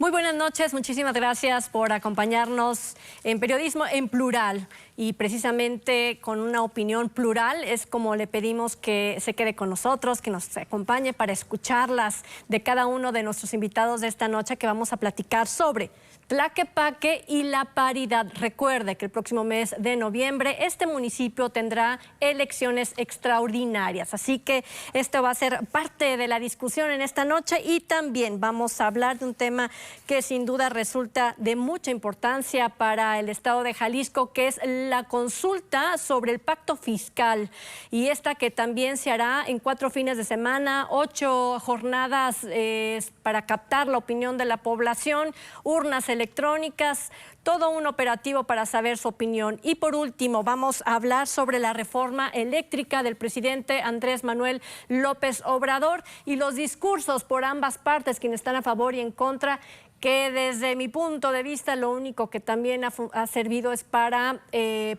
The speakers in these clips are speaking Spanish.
Muy buenas noches, muchísimas gracias por acompañarnos en Periodismo en Plural. Y precisamente con una opinión plural es como le pedimos que se quede con nosotros, que nos acompañe para escucharlas de cada uno de nuestros invitados de esta noche, que vamos a platicar sobre Tlaquepaque y la paridad. Recuerde que el próximo mes de noviembre este municipio tendrá elecciones extraordinarias, así que esto va a ser parte de la discusión en esta noche, y también vamos a hablar de un tema que sin duda resulta de mucha importancia para el estado de Jalisco, que es la consulta sobre el pacto fiscal, y esta que también se hará en 4 fines de semana, 8 jornadas para captar la opinión de la población, urnas electrónicas, todo un operativo para saber su opinión. Y por último, vamos a hablar sobre la reforma eléctrica del presidente Andrés Manuel López Obrador y los discursos por ambas partes, quienes están a favor y en contra, que desde mi punto de vista lo único que también ha servido es para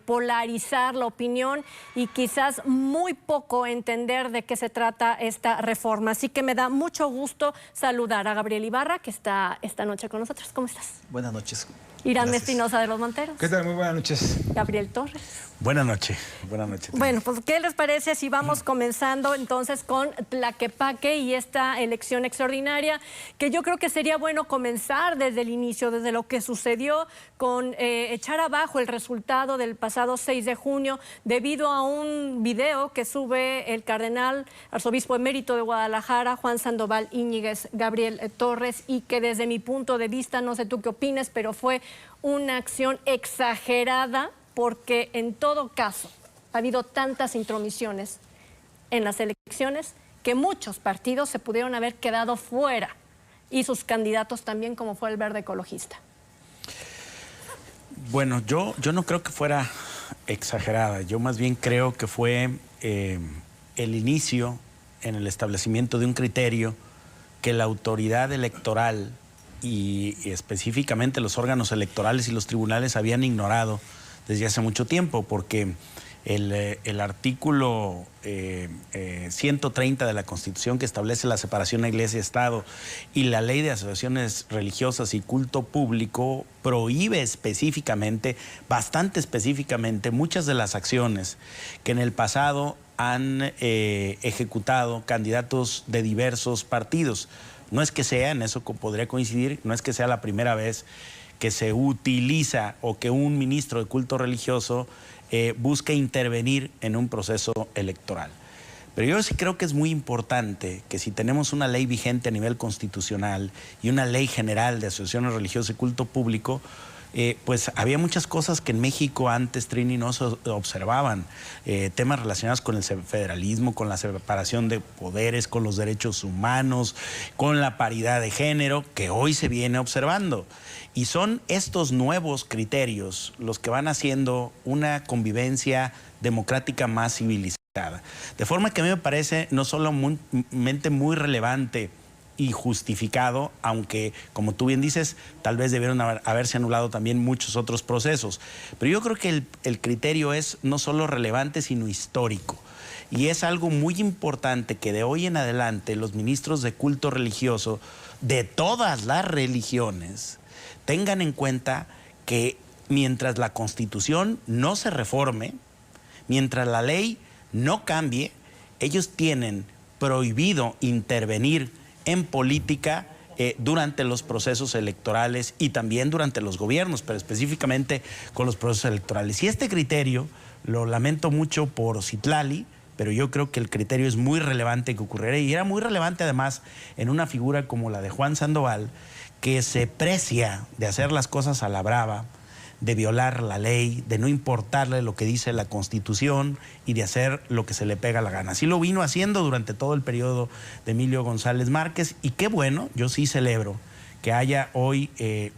polarizar la opinión y quizás muy poco entender de qué se trata esta reforma. Así que me da mucho gusto saludar a Gabriel Ibarra, que está esta noche con nosotros. ¿Cómo estás? Buenas noches. Irán Espinosa de los Monteros. ¿Qué tal? Muy buenas noches. Gabriel Torres. Buenas noches. Buenas noches. Bueno, pues ¿qué les parece si vamos comenzando entonces con Tlaquepaque y esta elección extraordinaria? Que yo creo que sería bueno comenzar desde el inicio, desde lo que sucedió con echar abajo el resultado del pasado 6 de junio debido a un video que sube el cardenal arzobispo emérito de Guadalajara, Juan Sandoval Íñiguez Gabriel Torres, y que desde mi punto de vista, no sé tú qué opines, pero fue una acción exagerada, porque en todo caso ha habido tantas intromisiones en las elecciones que muchos partidos se pudieron haber quedado fuera, y sus candidatos también, como fue el Verde Ecologista. Bueno, yo no creo que fuera exagerada. Yo más bien creo que fue el inicio en el establecimiento de un criterio que la autoridad electoral y específicamente los órganos electorales y los tribunales habían ignorado desde hace mucho tiempo, porque el artículo 130 de la Constitución, que establece la separación de Iglesia y Estado, y la Ley de Asociaciones Religiosas y Culto Público, prohíbe específicamente, bastante específicamente, muchas de las acciones que en el pasado han ejecutado candidatos de diversos partidos. No es que sea, en eso podría coincidir, no es que sea la primera vez que se utiliza o que un ministro de culto religioso busca intervenir en un proceso electoral. Pero yo sí creo que es muy importante que si tenemos una ley vigente a nivel constitucional y una ley general de asociaciones religiosas y culto público, pues había muchas cosas que en México antes, Trini, no se observaban. Temas relacionados con el federalismo, con la separación de poderes, con los derechos humanos, con la paridad de género, que hoy se viene observando. Y son estos nuevos criterios los que van haciendo una convivencia democrática más civilizada. De forma que a mí me parece no solamente muy relevante y justificado, aunque, como tú bien dices, tal vez debieron haberse anulado también muchos otros procesos. Pero yo creo que el criterio es no solo relevante, sino histórico. Y es algo muy importante que de hoy en adelante los ministros de culto religioso de todas las religiones tengan en cuenta que mientras la Constitución no se reforme, mientras la ley no cambie, ellos tienen prohibido intervenir en política durante los procesos electorales y también durante los gobiernos, pero específicamente con los procesos electorales. Y este criterio, lo lamento mucho por Citlali, pero yo creo que el criterio es muy relevante que ocurriera, y era muy relevante además en una figura como la de Juan Sandoval, que se precia de hacer las cosas a la brava, de violar la ley, de no importarle lo que dice la Constitución y de hacer lo que se le pega la gana. Así lo vino haciendo durante todo el periodo de Emilio González Márquez, y qué bueno, yo sí celebro que haya hoy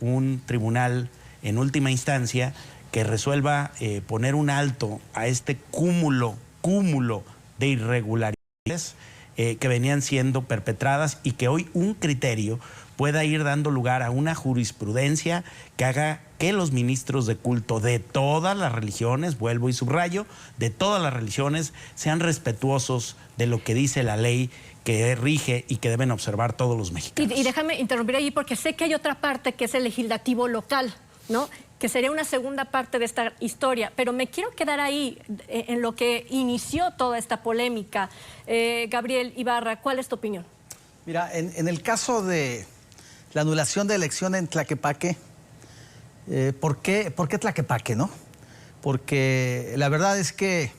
un tribunal en última instancia que resuelva poner un alto a este cúmulo de irregularidades que venían siendo perpetradas, y que hoy un criterio pueda ir dando lugar a una jurisprudencia que haga que los ministros de culto de todas las religiones, vuelvo y subrayo, de todas las religiones, sean respetuosos de lo que dice la ley que rige y que deben observar todos los mexicanos. Y déjame interrumpir ahí porque sé que hay otra parte que es el legislativo local, ¿no? Que sería una segunda parte de esta historia, pero me quiero quedar ahí en lo que inició toda esta polémica. Gabriel Ibarra, ¿cuál es tu opinión? Mira, en el caso de la anulación de elección en Tlaquepaque, ¿por qué Tlaquepaque, no? Porque la verdad es que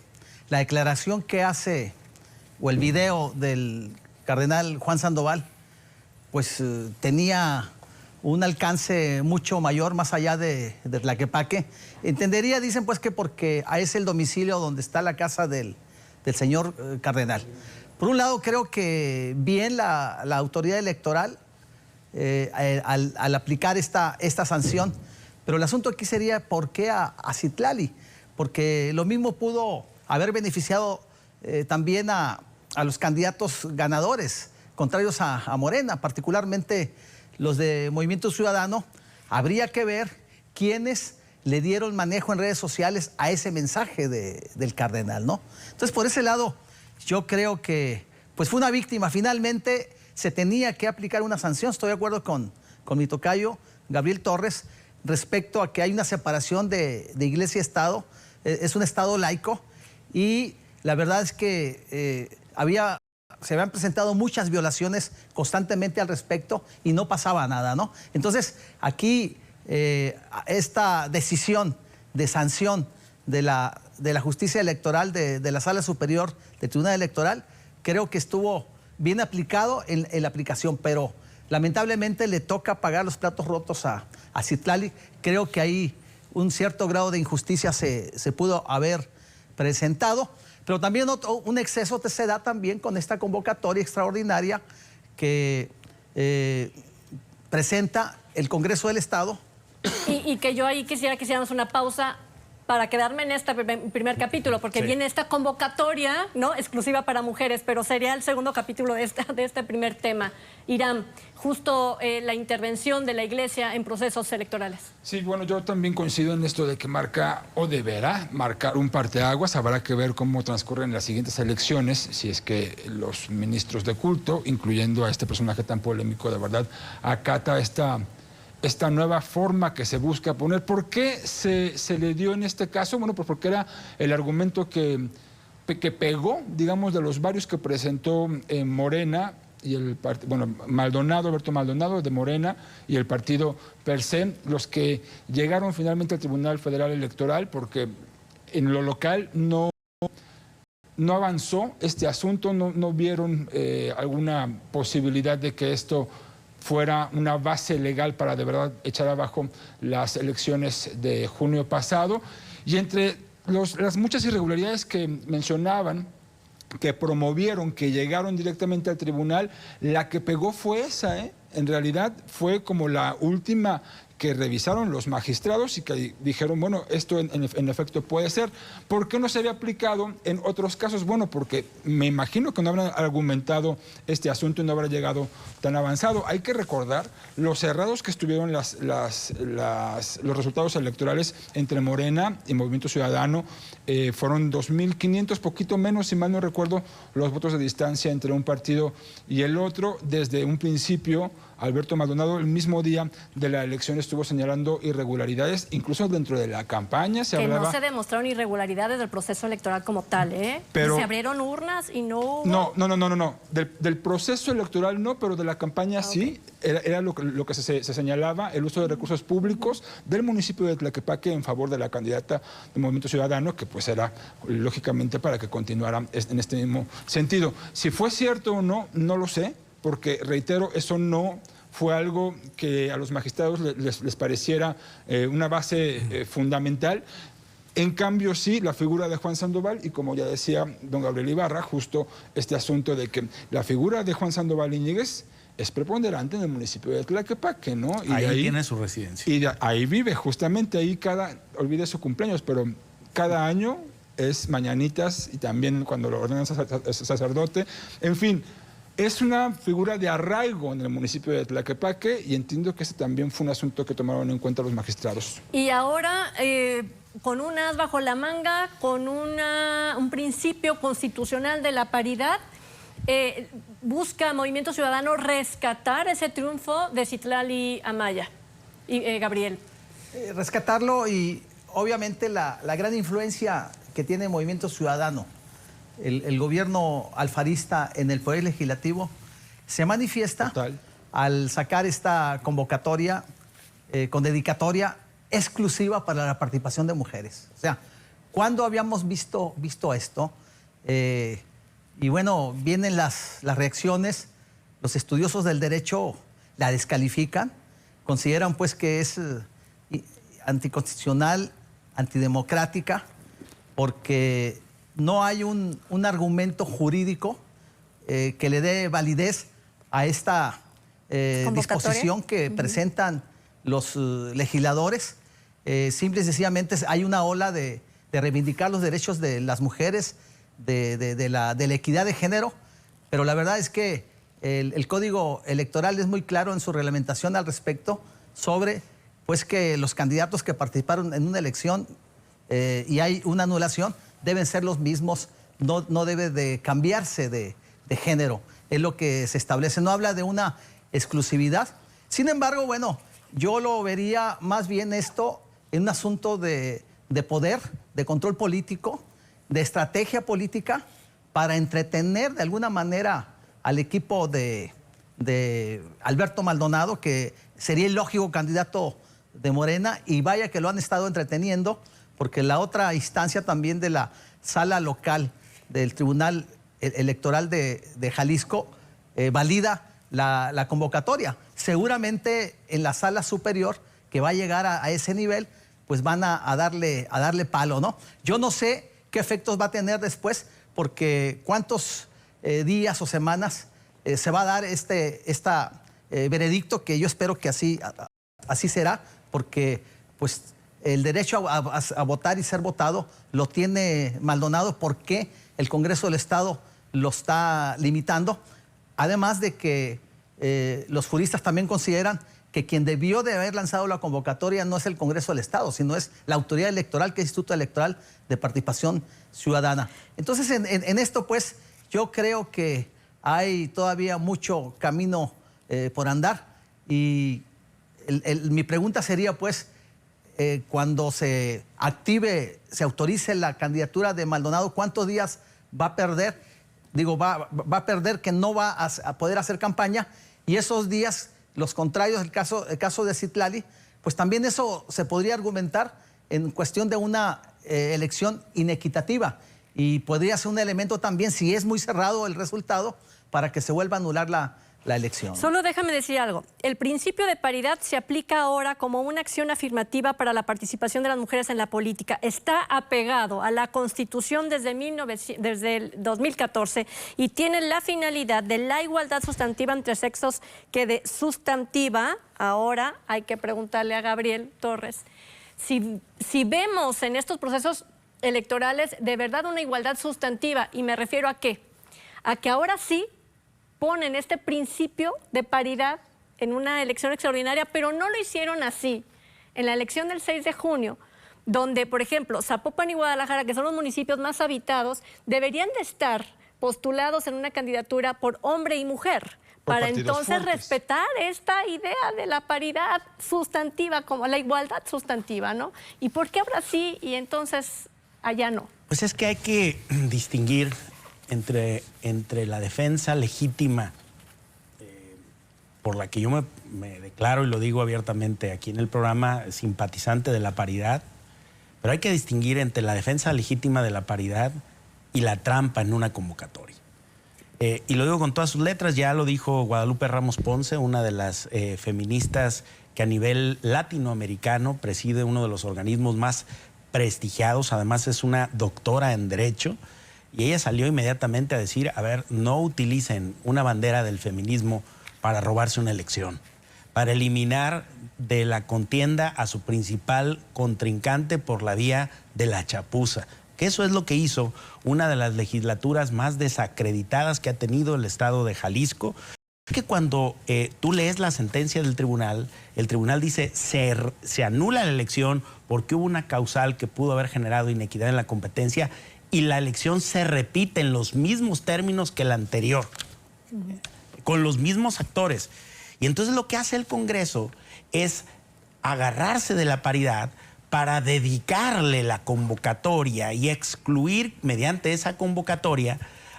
la declaración que hace, o el video del cardenal Juan Sandoval, pues tenía un alcance mucho mayor más allá de Tlaquepaque. Entendería, dicen pues que porque es el domicilio donde está la casa del señor cardenal. Por un lado creo que bien la autoridad electoral al aplicar esta sanción, pero el asunto aquí sería ¿por qué a Citlali? Porque lo mismo pudo haber beneficiado también a los candidatos ganadores, contrarios a Morena, particularmente los de Movimiento Ciudadano. Habría que ver quiénes le dieron manejo en redes sociales a ese mensaje del cardenal, ¿no? Entonces, por ese lado, yo creo que pues fue una víctima. Finalmente, se tenía que aplicar una sanción. Estoy de acuerdo con mi tocayo, Gabriel Torres, respecto a que hay una separación de iglesia y Estado. Es un Estado laico y la verdad es que se habían presentado muchas violaciones constantemente al respecto y no pasaba nada, ¿no? Entonces, aquí esta decisión de sanción de la justicia electoral, de la Sala Superior del Tribunal Electoral, creo que estuvo bien aplicado en la aplicación, pero lamentablemente le toca pagar los platos rotos a Citlali. Creo que ahí un cierto grado de injusticia se pudo haber presentado, pero también un exceso se da también con esta convocatoria extraordinaria que presenta el Congreso del Estado. Y que yo ahí quisiera que hiciéramos una pausa para quedarme en este primer capítulo, porque sí, viene esta convocatoria, ¿no?, exclusiva para mujeres, pero sería el segundo capítulo de este primer tema. Irán, justo la intervención de la Iglesia en procesos electorales. Sí, bueno, yo también coincido en esto de que marca o deberá marcar un parteaguas. Habrá que ver cómo transcurren las siguientes elecciones, si es que los ministros de culto, incluyendo a este personaje tan polémico, de verdad, acata esta nueva forma que se busca poner. ¿Por qué se le dio en este caso? Bueno, pues porque era el argumento que pegó, digamos, de los varios que presentó Morena y Alberto Maldonado de Morena y el partido per se, los que llegaron finalmente al Tribunal Federal Electoral, porque en lo local no avanzó este asunto, no vieron alguna posibilidad de que esto fuera una base legal para de verdad echar abajo las elecciones de junio pasado. Y entre las muchas irregularidades que mencionaban, que promovieron, que llegaron directamente al tribunal, la que pegó fue esa, ¿eh? En realidad fue como la última que revisaron los magistrados y que dijeron, bueno, esto en efecto puede ser. ¿Por qué no se había aplicado en otros casos? Bueno, porque me imagino que no habrán argumentado este asunto y no habrá llegado tan avanzado. Hay que recordar los cerrados que estuvieron los resultados electorales entre Morena y Movimiento Ciudadano. Fueron 2.500, poquito menos, si mal no recuerdo, los votos de distancia entre un partido y el otro. Desde un principio, Alberto Maldonado, el mismo día de la elección, estuvo señalando irregularidades, incluso dentro de la campaña se hablaba... Que no se demostraron irregularidades del proceso electoral como tal, ¿eh? Pero... ¿Se abrieron urnas y no hubo? No. Del proceso electoral no, pero de la campaña sí. Era lo que se señalaba, el uso de recursos públicos del municipio de Tlaquepaque en favor de la candidata del Movimiento Ciudadano, que pues era lógicamente para que continuara en este mismo sentido. Si fue cierto o no, no lo sé, porque reitero, eso no fue algo que a los magistrados les pareciera una base fundamental. En cambio, sí, la figura de Juan Sandoval, y como ya decía don Gabriel Ibarra, justo este asunto de que la figura de Juan Sandoval Íñiguez es preponderante en el municipio de Tlaquepaque, ¿no? Y ahí tiene su residencia. Y ahí vive, justamente ahí olvide su cumpleaños, pero cada año es mañanitas y también cuando lo ordenan sacerdote. En fin, es una figura de arraigo en el municipio de Tlaquepaque y entiendo que ese también fue un asunto que tomaron en cuenta los magistrados. Y ahora, con un as bajo la manga, con un principio constitucional de la paridad, busca Movimiento Ciudadano rescatar ese triunfo de Citlali Amaya y Gabriel? Rescatarlo y obviamente la gran influencia que tiene Movimiento Ciudadano, el gobierno alfarista en el Poder Legislativo, se manifiesta al sacar esta convocatoria con dedicatoria exclusiva para la participación de mujeres. O sea, ¿cuándo habíamos visto esto? Y bueno, vienen las reacciones, los estudiosos del derecho la descalifican, consideran pues que es anticonstitucional, antidemocrática, porque no hay un argumento jurídico que le dé validez a esta disposición que presentan los legisladores. Simple y sencillamente hay una ola de reivindicar los derechos de las mujeres, de la equidad de género, pero la verdad es que el Código Electoral es muy claro en su reglamentación al respecto sobre pues que los candidatos que participaron en una elección y hay una anulación deben ser los mismos, no debe de cambiarse de género, es lo que se establece, no habla de una exclusividad. Sin embargo, bueno, yo lo vería más bien esto en un asunto de poder, de control político, de estrategia política para entretener de alguna manera al equipo de Alberto Maldonado, que sería el lógico candidato de Morena, y vaya que lo han estado entreteniendo, porque la otra instancia también de la sala local del Tribunal Electoral de Jalisco valida la convocatoria. Seguramente en la sala superior, que va a llegar a ese nivel, pues van a darle palo, ¿no? Yo no sé qué efectos va a tener después, porque cuántos días o semanas se va a dar este veredicto, que yo espero que así será, porque pues el derecho a votar y ser votado lo tiene Maldonado, porque el Congreso del Estado lo está limitando. Además de que los juristas también consideran que quien debió de haber lanzado la convocatoria no es el Congreso del Estado, sino es la autoridad electoral, que es el Instituto Electoral de Participación Ciudadana. Entonces, en esto, pues, yo creo que hay todavía mucho camino por andar, y mi pregunta sería, pues, cuando se active, se autorice la candidatura de Maldonado, ¿cuántos días va a perder? Digo, va a perder, que no va a poder hacer campaña, y esos días, los contrarios, el caso de Citlali, pues también eso se podría argumentar en cuestión de una elección inequitativa, y podría ser un elemento también, si es muy cerrado el resultado, para que se vuelva a anular la elección. Solo déjame decir algo. El principio de paridad se aplica ahora como una acción afirmativa para la participación de las mujeres en la política. Está apegado a la Constitución desde el 2014 y tiene la finalidad de la igualdad sustantiva entre sexos, que de sustantiva, ahora hay que preguntarle a Gabriel Torres, si vemos en estos procesos electorales de verdad una igualdad sustantiva, y me refiero a qué, a que ahora sí ponen este principio de paridad en una elección extraordinaria, pero no lo hicieron así en la elección del 6 de junio, donde, por ejemplo, Zapopan y Guadalajara, que son los municipios más habitados, deberían de estar postulados en una candidatura por hombre y mujer, para entonces respetar esta idea de la paridad sustantiva, como la igualdad sustantiva, ¿no? ¿Y por qué ahora sí y entonces allá no? Pues es que hay que distinguir entre la defensa legítima por la que yo me declaro, y lo digo abiertamente aquí en el programa, simpatizante de la paridad, pero hay que distinguir entre la defensa legítima de la paridad y la trampa en una convocatoria. Y lo digo con todas sus letras, ya lo dijo Guadalupe Ramos Ponce, una de las feministas que a nivel latinoamericano preside uno de los organismos más prestigiados, además es una doctora en Derecho, y ella salió inmediatamente a decir, a ver, no utilicen una bandera del feminismo para robarse una elección, para eliminar de la contienda a su principal contrincante por la vía de la chapuza. Que eso es lo que hizo una de las legislaturas más desacreditadas que ha tenido el estado de Jalisco. Que cuando tú lees la sentencia del tribunal, el tribunal dice se anula la elección porque hubo una causal que pudo haber generado inequidad en la competencia, y la elección se repite en los mismos términos que la anterior. con los mismos actores. Y entonces lo que hace el Congreso es agarrarse de la paridad para dedicarle la convocatoria y excluir mediante esa convocatoria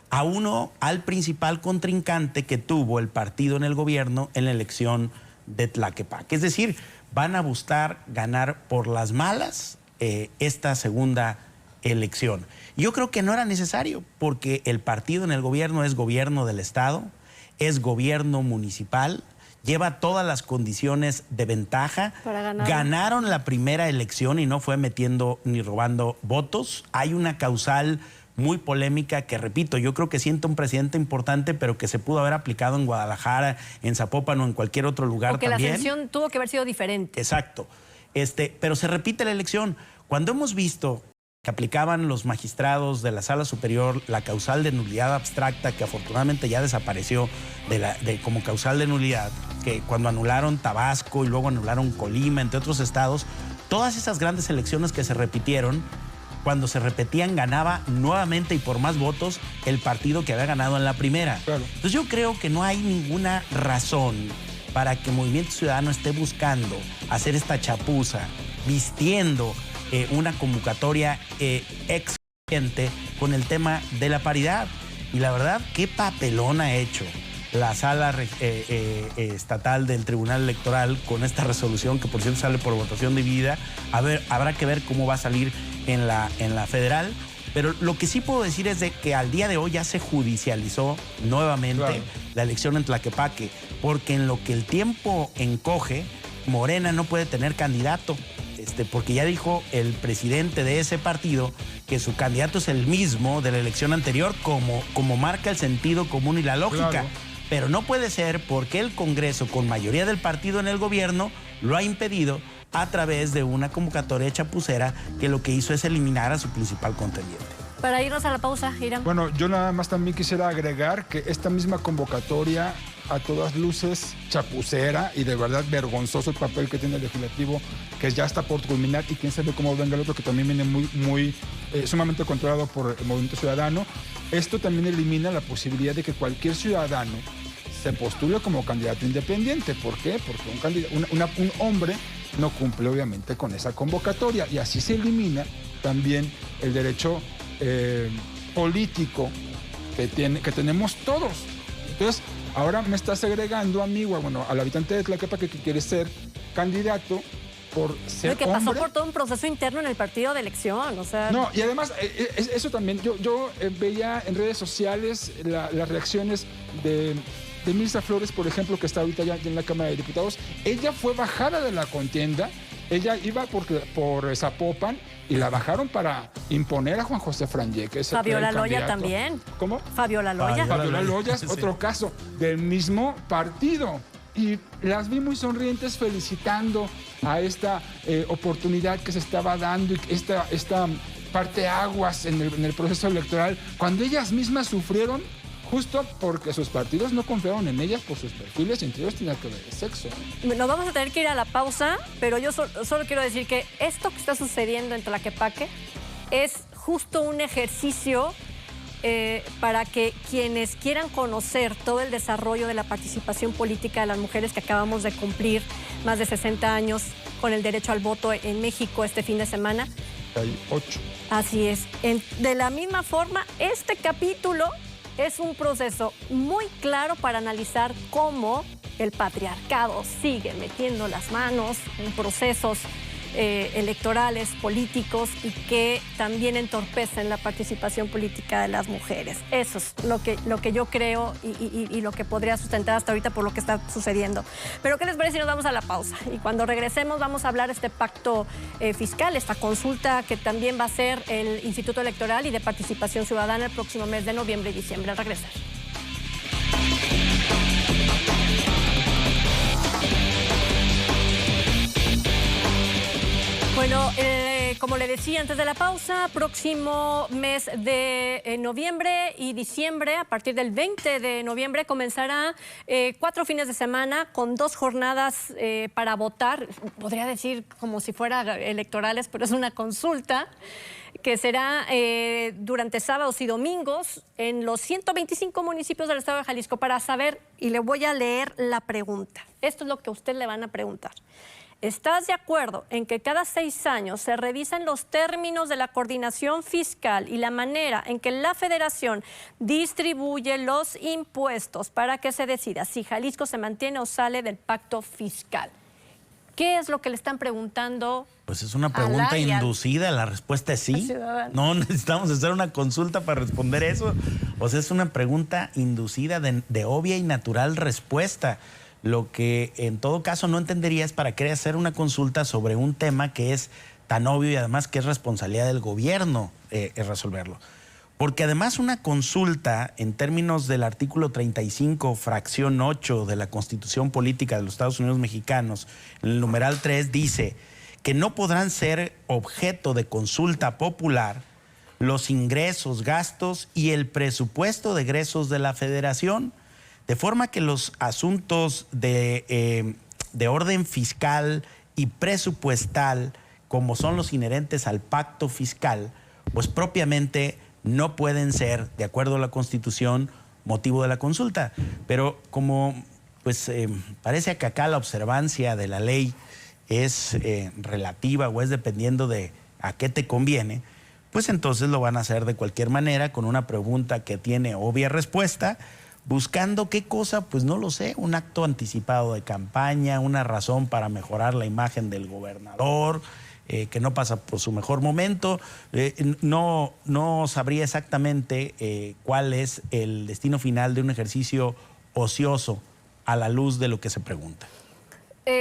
al principal contrincante que tuvo el partido en el gobierno en la elección de Tlaquepaque. Es decir, van a buscar ganar por las malas esta segunda elección. Yo creo que no era necesario, porque el partido en el gobierno es gobierno del Estado, es gobierno municipal, lleva todas las condiciones de ventaja. Para ganar. Ganaron la primera elección y no fue metiendo ni robando votos. Hay una causal muy polémica que, repito, yo creo que sienta un presidente importante, pero que se pudo haber aplicado en Guadalajara, en Zapopan o en cualquier otro lugar porque también. Porque la elección tuvo que haber sido diferente. Exacto. Pero se repite la elección. Cuando hemos visto que aplicaban los magistrados de la Sala Superior la causal de nulidad abstracta, que afortunadamente ya desapareció como causal de nulidad, que cuando anularon Tabasco y luego anularon Colima, entre otros estados, todas esas grandes elecciones que se repitieron, cuando se repetían ganaba nuevamente y por más votos el partido que había ganado en la primera. Claro. Entonces yo creo que no hay ninguna razón para que Movimiento Ciudadano esté buscando hacer esta chapuza, vistiendo una convocatoria excluyente con el tema de la paridad. Y la verdad, qué papelón ha hecho la sala estatal del Tribunal Electoral con esta resolución, que por cierto sale por votación dividida. Habrá que ver cómo va a salir en la federal. Pero lo que sí puedo decir es de que al día de hoy ya se judicializó nuevamente la elección en Tlaquepaque, porque en lo que el tiempo encoge, Morena no puede tener candidato. Porque ya dijo el presidente de ese partido que su candidato es el mismo de la elección anterior, como marca el sentido común y la lógica. Claro. Pero no puede ser porque el Congreso, con mayoría del partido en el gobierno, lo ha impedido a través de una convocatoria chapucera que lo que hizo es eliminar a su principal contendiente. Para irnos a la pausa, Hiram. Bueno, yo nada más también quisiera agregar que esta misma convocatoria, a todas luces chapucera y de verdad vergonzoso el papel que tiene el legislativo, que ya está por culminar, y quién sabe cómo venga el otro, que también viene sumamente controlado por el Movimiento Ciudadano. Esto también elimina la posibilidad de que cualquier ciudadano se postule como candidato independiente. ¿Por qué? Porque un hombre no cumple obviamente con esa convocatoria, y así se elimina también el derecho político que tenemos todos. Entonces, ahora me estás agregando, amigo, al habitante de Tlaquepaque que quiere ser candidato por ser que pasó hombre. por todo un proceso interno en el partido de elección, o sea... No, y además, eso también, yo veía en redes sociales las reacciones de Mirza Flores, por ejemplo, que está ahorita ya en la Cámara de Diputados. Ella fue bajada de la contienda, ella iba por Zapopan, y la bajaron para imponer a Juan José Frangé, que es Fabiola el Loya candidato. también. ¿Cómo? Fabiola Loya. Fabiola Loya es otro caso del mismo partido. Y las vi muy sonrientes felicitando a esta oportunidad que se estaba dando, y esta parteaguas en el proceso electoral, cuando ellas mismas sufrieron justo porque sus partidos no confiaron en ellas por sus perfiles, y entre ellos tenía que ver el sexo. Nos vamos a tener que ir a la pausa, pero yo solo quiero decir que esto que está sucediendo en Tlaquepaque es justo un ejercicio para que quienes quieran conocer todo el desarrollo de la participación política de las mujeres, que acabamos de cumplir más de 60 años con el derecho al voto en México este fin de semana. 8. Así es. De la misma forma, este capítulo es un proceso muy claro para analizar cómo el patriarcado sigue metiendo las manos en procesos electorales, políticos, y que también entorpecen la participación política de las mujeres. Eso es lo que yo creo y lo que podría sustentar hasta ahorita por lo que está sucediendo. Pero ¿qué les parece si nos vamos a la pausa? Y cuando regresemos vamos a hablar de este pacto fiscal, esta consulta que también va a ser el Instituto Electoral y de Participación Ciudadana el próximo mes de noviembre y diciembre. Al regresar. Bueno, como le decía antes de la pausa, próximo mes de noviembre y diciembre, a partir del 20 de noviembre, comenzará 4 fines de semana con 2 jornadas para votar. Podría decir como si fueran electorales, pero es una consulta que será durante sábados y domingos en los 125 municipios del estado de Jalisco para saber, y le voy a leer la pregunta. Esto es lo que a usted le van a preguntar. ¿Estás de acuerdo en que cada 6 años se revisen los términos de la coordinación fiscal y la manera en que la Federación distribuye los impuestos para que se decida si Jalisco se mantiene o sale del pacto fiscal? ¿Qué es lo que le están preguntando? Pues es una pregunta inducida, la respuesta es sí. No necesitamos hacer una consulta para responder eso. O sea, es una pregunta inducida de obvia y natural respuesta. Lo que en todo caso no entendería es para qué hacer una consulta sobre un tema que es tan obvio y además que es responsabilidad del gobierno resolverlo. Porque además una consulta en términos del artículo 35, fracción 8 de la Constitución Política de los Estados Unidos Mexicanos, en el numeral 3 dice que no podrán ser objeto de consulta popular los ingresos, gastos y el presupuesto de egresos de la Federación, de forma que los asuntos de orden fiscal y presupuestal, como son los inherentes al pacto fiscal, pues propiamente no pueden ser, de acuerdo a la Constitución, motivo de la consulta. Pero como pues parece que acá la observancia de la ley es relativa o es dependiendo de a qué te conviene, pues entonces lo van a hacer de cualquier manera con una pregunta que tiene obvia respuesta, buscando qué cosa, pues no lo sé, un acto anticipado de campaña, una razón para mejorar la imagen del gobernador, que no pasa por su mejor momento. No sabría exactamente cuál es el destino final de un ejercicio ocioso a la luz de lo que se pregunta.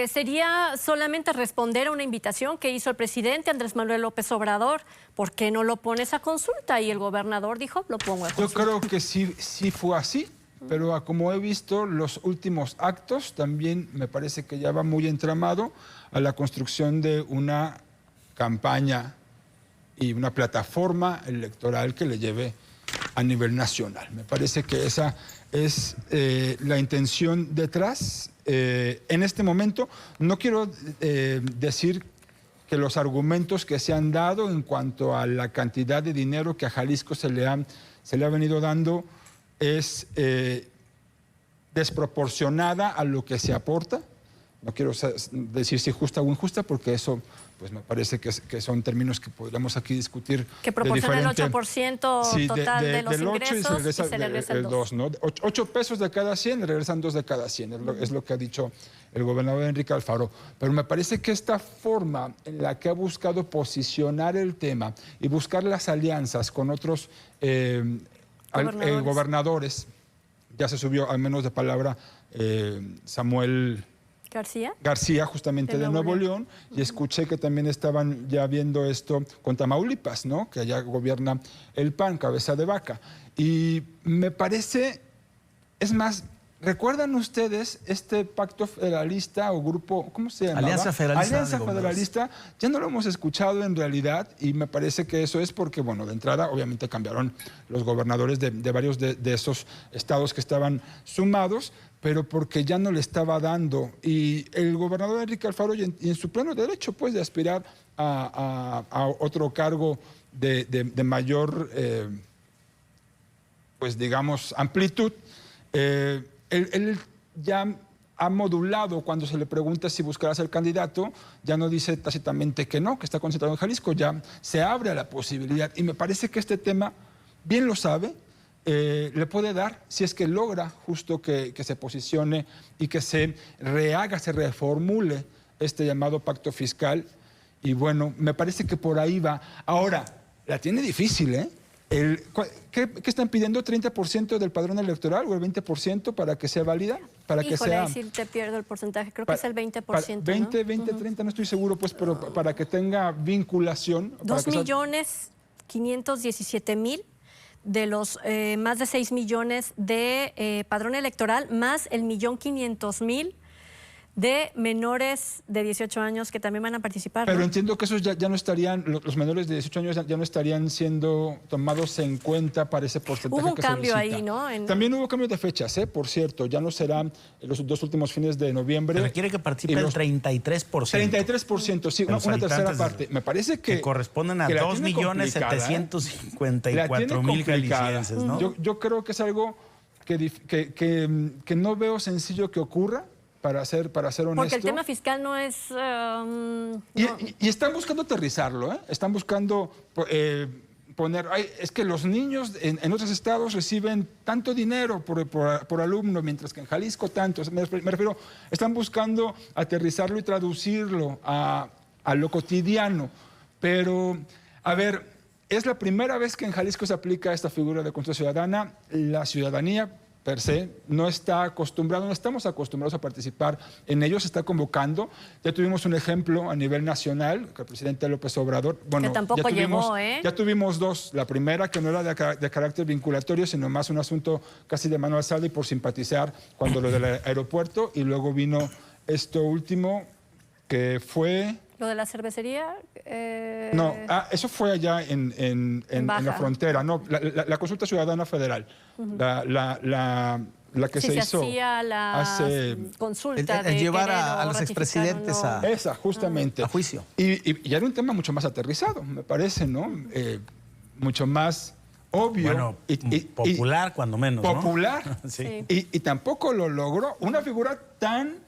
Sería solamente responder a una invitación que hizo el presidente Andrés Manuel López Obrador. ¿Por qué no lo pones a consulta? Y el gobernador dijo, lo pongo a consulta. Yo creo que sí fue así, pero como he visto los últimos actos, también me parece que ya va muy entramado a la construcción de una campaña y una plataforma electoral que le lleve a nivel nacional. Me parece que esa es la intención detrás. En este momento no quiero decir que los argumentos que se han dado en cuanto a la cantidad de dinero que a Jalisco se le ha venido dando es desproporcionada a lo que se aporta. No quiero decir si justa o injusta, porque eso pues me parece que son términos que podríamos aquí discutir. Que proporciona el 8% total de los ingresos y se le regresa el 2. ¿No? 8 pesos de cada 100, le regresan 2 de cada 100. Es lo que ha dicho el gobernador Enrique Alfaro. Pero me parece que esta forma en la que ha buscado posicionar el tema y buscar las alianzas con otros gobernadores, ya se subió al menos de palabra Samuel García, justamente de Nuevo León, y escuché que también estaban ya viendo esto con Tamaulipas, ¿no? Que allá gobierna el PAN, cabeza de vaca. Y me parece, es más, ¿recuerdan ustedes este pacto federalista o grupo, cómo se llama? Alianza Federalista. Alianza Federalista, ya no lo hemos escuchado en realidad, y me parece que eso es porque, bueno, de entrada obviamente cambiaron los gobernadores de varios de esos estados que estaban sumados, pero porque ya no le estaba dando. Y el gobernador Enrique Alfaro, y en su pleno derecho, pues, de aspirar a otro cargo de mayor, pues, digamos, amplitud, él ya ha modulado cuando se le pregunta si buscará ser candidato, ya no dice tácitamente que no, que está concentrado en Jalisco, ya se abre a la posibilidad. Y me parece que este tema, bien lo sabe, le puede dar, si es que logra justo que se posicione y que se rehaga, se reformule este llamado pacto fiscal. Y bueno, me parece que por ahí va. Ahora, la tiene difícil, ¿eh? ¿Qué están pidiendo? ¿30% del padrón electoral o el 20% para que sea válida? Para que sea, si te pierdo el porcentaje, creo que es el 20%. 20, 30, no estoy seguro, pues, pero para que tenga vinculación. 2.517.000 de los más de 6 millones de padrón electoral, más el 1.500.000 de menores de 18 años que también van a participar. Pero ¿no? entiendo que esos ya no estarían, los menores de 18 años ya no estarían siendo tomados en cuenta para ese porcentaje Hubo un que cambio solicita. ahí, ¿no? También hubo cambio de fechas, por cierto, ya no serán los 2 últimos fines de noviembre. Se requiere que participe el 33%. 33%, sí, de los una tercera habitantes parte. Me parece que corresponden a que la tiene complicada, La tiene 2.754.000 complicada. jaliscienses, ¿no? Yo creo que es algo que no veo sencillo que ocurra, para ser honesto. Porque el tema fiscal no es... Y están buscando aterrizarlo, ¿eh? Están buscando poner... es que los niños en otros estados reciben tanto dinero por alumno, mientras que en Jalisco tanto. Me refiero, están buscando aterrizarlo y traducirlo a lo cotidiano. Pero, a ver, es la primera vez que en Jalisco se aplica esta figura de consulta ciudadana. La ciudadanía per se no estamos acostumbrados a participar en ello, se está convocando. Ya tuvimos un ejemplo a nivel nacional, que el presidente López Obrador, que tampoco llegó, ¿eh? Ya tuvimos dos. La primera, que no era de carácter vinculatorio, sino más un asunto casi de mano alzada y por simpatizar cuando lo del aeropuerto, y luego vino esto último, que fue... ¿Lo de la cervecería? No, eso fue allá en la frontera. No, la consulta ciudadana federal. La que se hizo hacía la hace... consulta el llevar querer a o los ratificar expresidentes o no. Esa, justamente. a juicio. Y era un tema mucho más aterrizado, me parece, ¿no? Mucho más obvio. Bueno, popular cuando menos, ¿no? Popular. Sí. Y tampoco lo logró una figura tan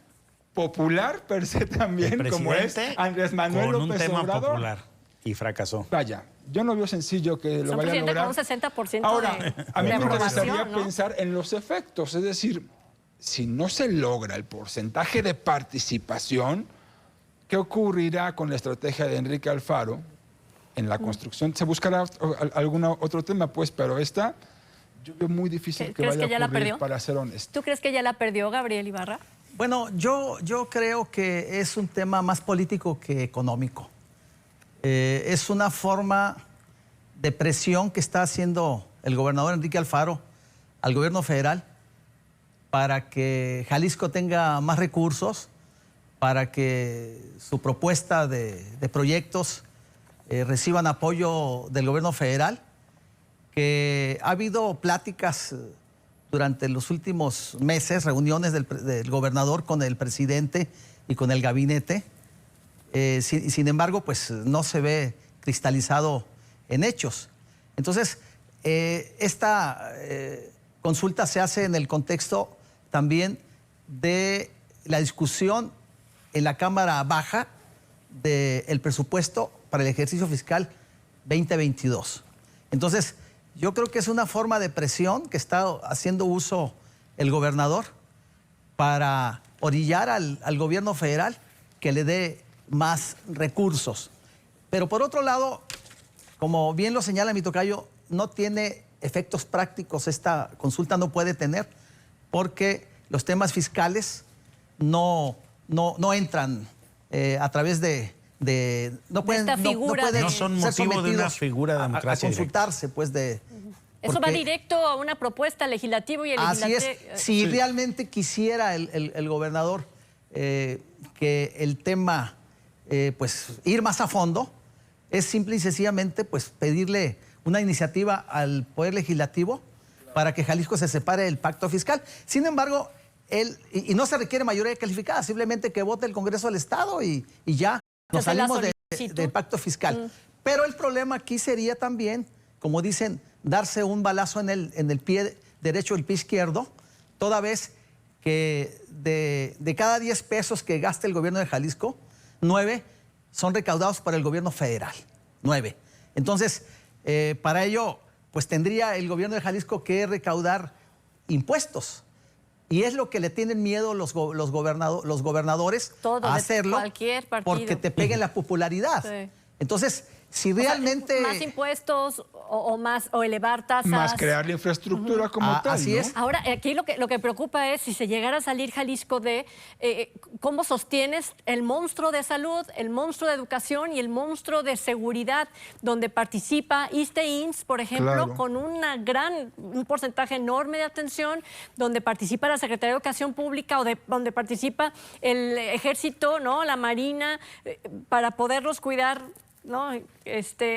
popular per se también como es Andrés Manuel con López un tema Obrador. popular y fracasó. Vaya, yo no veo sencillo que lo Son vaya a presidente lograr. con un 60% Ahora, a mí de me aprobación, interesaría ¿no? pensar en los efectos, es decir, si no se logra el porcentaje de participación, ¿qué ocurrirá con la estrategia de Enrique Alfaro en la construcción? Se buscará algún otro tema, pues, pero esta yo veo muy difícil que vaya a ocurrir, para ser honesto. ¿Tú crees que ya la perdió Gabriel Ibarra? Bueno, yo creo que es un tema más político que económico. Es una forma de presión que está haciendo el gobernador Enrique Alfaro al gobierno federal para que Jalisco tenga más recursos, para que su propuesta de proyectos reciban apoyo del gobierno federal, que ha habido pláticas durante los últimos meses, reuniones del gobernador con el presidente y con el gabinete. Sin embargo, pues no se ve cristalizado en hechos. Entonces, esta consulta se hace en el contexto también de la discusión en la Cámara Baja del presupuesto para el ejercicio fiscal 2022. Entonces, yo creo que es una forma de presión que está haciendo uso el gobernador para orillar al gobierno federal que le dé más recursos. Pero por otro lado, como bien lo señala mi tocayo, no tiene efectos prácticos, esta consulta no puede tener, porque los temas fiscales no entran a través no son motivo de una figura de democracia a consultarse, pues Eso va directo a una propuesta legislativa y el Así es. Si realmente quisiera el gobernador que el tema, pues ir más a fondo, es simple y sencillamente pues pedirle una iniciativa al Poder Legislativo para que Jalisco se separe del pacto fiscal. Sin embargo, y no se requiere mayoría calificada, simplemente que vote el Congreso del Estado y ya nos salimos del pacto fiscal. Pero el problema aquí sería también, como dicen, darse un balazo en el pie derecho y el pie izquierdo, toda vez que de cada 10 pesos que gasta el gobierno de Jalisco, 9 son recaudados por el gobierno federal. 9. Entonces, para ello, pues tendría el gobierno de Jalisco que recaudar impuestos. Y es lo que le tienen miedo los gobernadores a hacerlo, cualquier partido, porque te peguen la popularidad. Sí. Entonces, Si O sea, realmente... más impuestos o elevar tasas. Más crear la infraestructura como tal, así ¿no? es. Ahora, aquí lo que preocupa es si se llegara a salir Jalisco de cómo sostienes el monstruo de salud, el monstruo de educación y el monstruo de seguridad, donde participa ISSSTE-IMSS, por ejemplo, Claro. con un porcentaje enorme de atención, donde participa la Secretaría de Educación Pública donde participa el Ejército, ¿no? La Marina, para poderlos cuidar, ¿no?